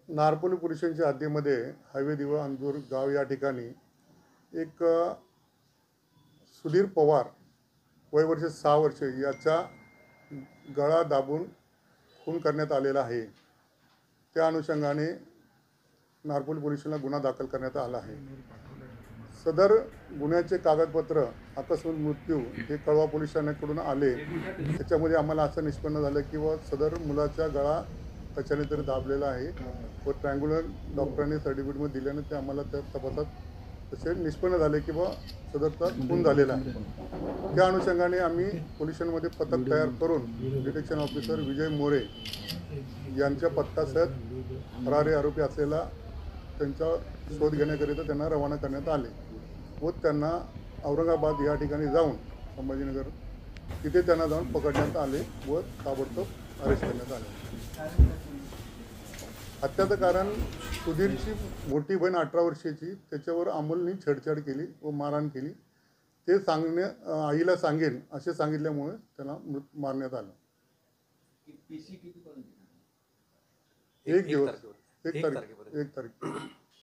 Narpoli police स्टेशनच्या हद्दीमध्ये highway दिवा अंजूर गाव या ठिकाणी एक सुधीर पवार वय वर्ष 6 वर्षे याचा गळा दाबून खून करण्यात आलेला आहे। त्या अनुषंगाने नारपोली पोलीस स्टेशनला गुन्हा दाखल करण्यात आला आहे। सदर गुन्ह्याचे कागदपत्र अकस्मात मृत्यू हे कळवा पोलीस ठाण्याकडून आले। त्याच्यामध्ये आम्हाला असं निष्पन्न झालं की सदर मुलाचा गळा कशाने तरी दाबलेला आहे व ट्रँग्युलर डॉक्टरांनी सर्टिफिकेटमध्ये दिल्याने ते आम्हाला त्या तपासात तसे निष्पन्न झाले की सदरचा खून झालेला आहे। त्या अनुषंगाने आम्ही पोलीस स्टेशनमध्ये पथक तयार करून डिटेक्शन ऑफिसर विजय मोरे यांच्या पथकासह फरारी आरोपी असलेला त्यांचा शोध घेण्याकरिता त्यांना रवाना करण्यात आले व त्यांना औरंगाबाद या ठिकाणी जाऊन संभाजीनगर तिथे त्यांना जाऊन पकडण्यात आले व ताबडतोब अरेस्ट करण्यात आले। हत्याचं कारण सुधीरची मोठी बहीण 18 वर्षाची त्याच्यावर अमोलने छेडछाड केली व मारहाण केली। ते आईला सांगेन असे सांगितल्यामुळे त्याला मारण्यात आलं। 1 तारीख